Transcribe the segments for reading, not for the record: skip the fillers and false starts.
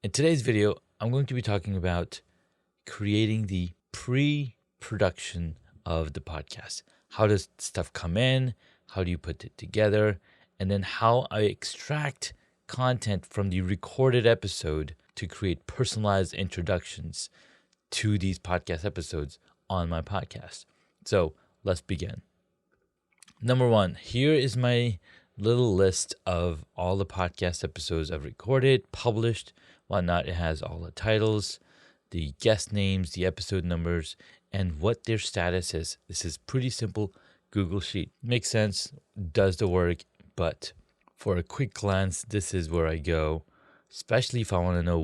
In today's video, I'm going to be talking about creating the pre-production of the podcast. How does stuff come in? How do you put it together? And then how I extract content from the recorded episode to create personalized introductions to these podcast episodes on my podcast. So let's begin. Number one, here is my little list of all the podcast episodes I've recorded, published, whatnot. It has all the titles, the guest names, the episode numbers, and what their status is. This is pretty simple Google Sheet. Makes sense, does the work, but for a quick glance, this is where I go, especially if I want to know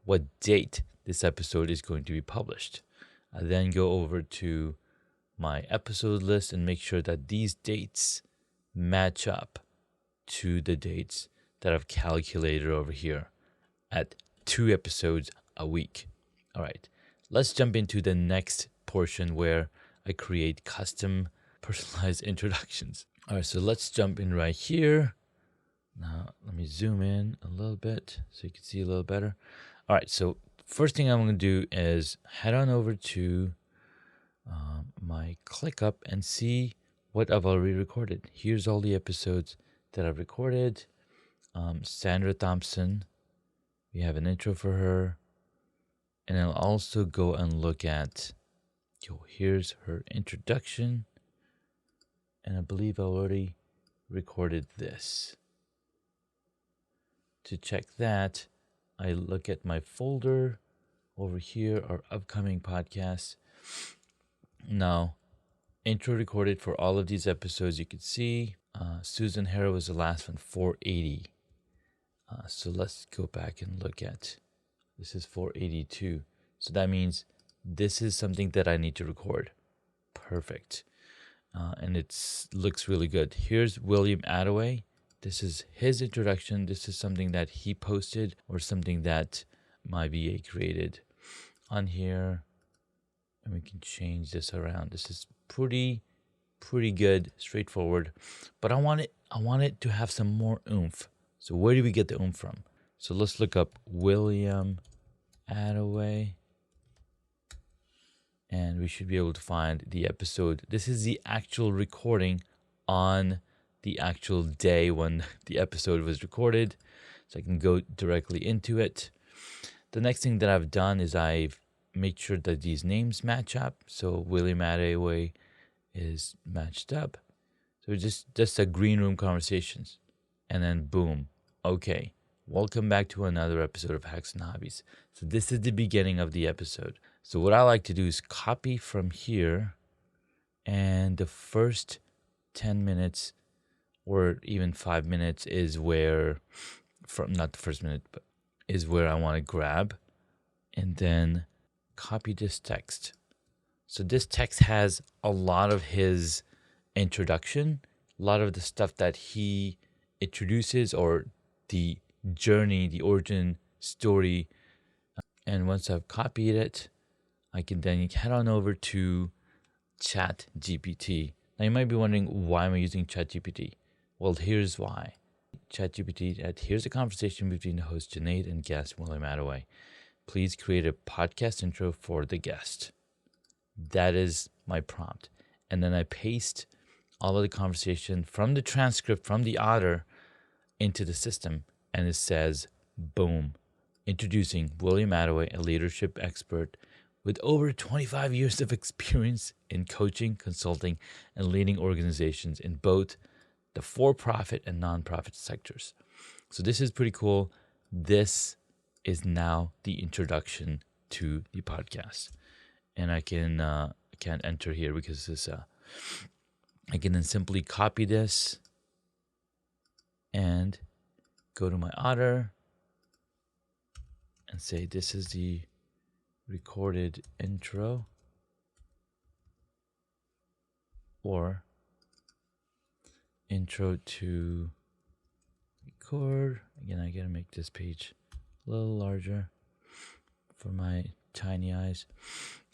what date this episode is going to be published. I then go over to my episode list and make sure that these dates match up to the dates that I've calculated over here at 2 episodes a week. All right, let's jump into the next portion where I create custom personalized introductions. All right, so let's jump in right here. Now, let me zoom in a little bit so you can see a little better. All right, so first thing I'm going to do is head on over to my ClickUp and see what I've already recorded. Here's all the episodes that I've recorded. Sandra Thompson, we have an intro for her. And I'll also go and look at, here's her introduction. And I believe I already recorded this. To check that, I look at my folder. Over here are upcoming podcasts. Now, intro recorded for all of these episodes. You can see Susan Harrow was the last one, 480. So let's go back and look at, this is 482. So that means this is something that I need to record. Perfect. And it looks really good. Here's William Attaway. This is his introduction. This is something that he posted or something that my VA created on here. And we can change this around. This is pretty good, straightforward. But I want it to have some more oomph. So where do we get the oomph from? So let's look up William Attaway. And we should be able to find the episode. This is the actual recording on the actual day when the episode was recorded. So I can go directly into it. The next thing that I've done is I've made sure that these names match up. So William Attaway is matched up. So just a green room conversations. And then boom. Okay. Welcome back to another episode of Hacks and Hobbies. So this is the beginning of the episode. So what I like to do is copy from here, and the first 10 minutes or even 5 minutes is where, not the first minute, but is where I want to grab and then copy this text. So this text has a lot of his introduction, a lot of the stuff that he introduces, or the journey, the origin story. And once I've copied it, I can then head on over to ChatGPT. Now you might be wondering, why am I using ChatGPT? Well, here's why. ChatGPT, here's a conversation between the host Junaid and guest William Attaway. Please create a podcast intro for the guest. That is my prompt. And then I paste all of the conversation from the transcript from the Otter into the system. And it says, boom, introducing William Attaway, a leadership expert with over 25 years of experience in coaching, consulting, and leading organizations in both the for-profit and non-profit sectors. So this is pretty cool. This is now the introduction to the podcast. And I can't enter here because this I can then simply copy this and go to my Otter and say this is the recorded intro, or intro to record. Again, I gotta make this page a little larger for my tiny eyes.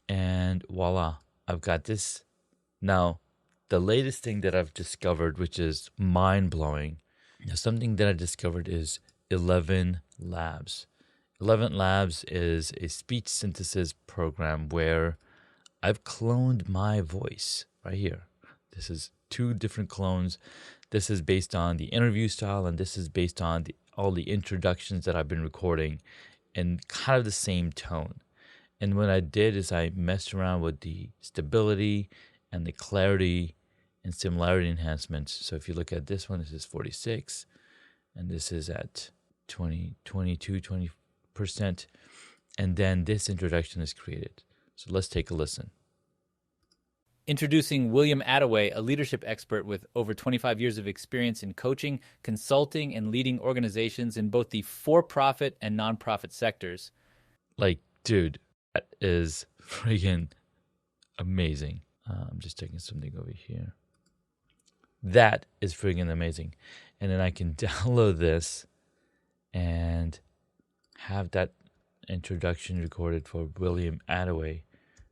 And voila, I've got this. Now, the latest thing that I've discovered, which is mind-blowing, something that I discovered is ElevenLabs. ElevenLabs is a speech synthesis program where I've cloned my voice right here. This is two different clones. This is based on the interview style, and this is based on all the introductions that I've been recording in kind of the same tone. And what I did is I messed around with the stability and the clarity and similarity enhancements. So if you look at this one, this is 46, and this is at 20%. And then this introduction is created. So let's take a listen. Introducing William Attaway, a leadership expert with over 25 years of experience in coaching, consulting, and leading organizations in both the for-profit and nonprofit sectors. Like, dude, that is friggin' amazing. I'm just taking something over here. That is friggin' amazing. And then I can download this and have that introduction recorded for William Attaway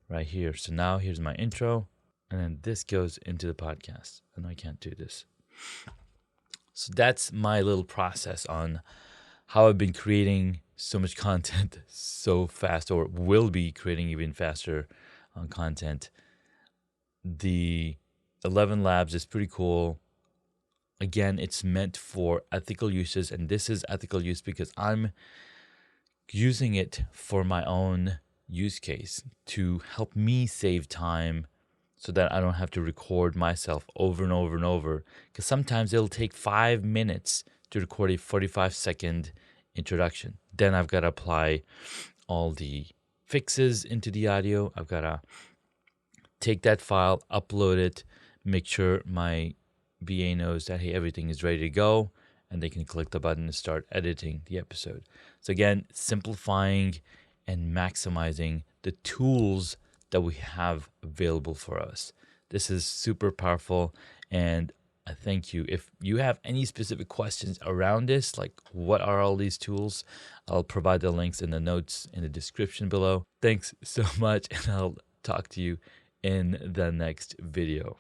right here. So now here's my intro. And then this goes into the podcast. And I can't do this. So that's my little process on how I've been creating so much content so fast, or will be creating even faster on content. The ElevenLabs is pretty cool. Again, it's meant for ethical uses. And this is ethical use because I'm using it for my own use case to help me save time, so that I don't have to record myself over and over and over. Because sometimes it'll take 5 minutes to record a 45-second introduction. Then I've got to apply all the fixes into the audio. I've got to take that file, upload it, make sure my VA knows that, hey, everything is ready to go, and they can click the button and start editing the episode. So again, simplifying and maximizing the tools that we have available for us. This is super powerful, and I thank you. If you have any specific questions around this, like what are all these tools, I'll provide the links in the notes in the description below. Thanks so much, and I'll talk to you in the next video.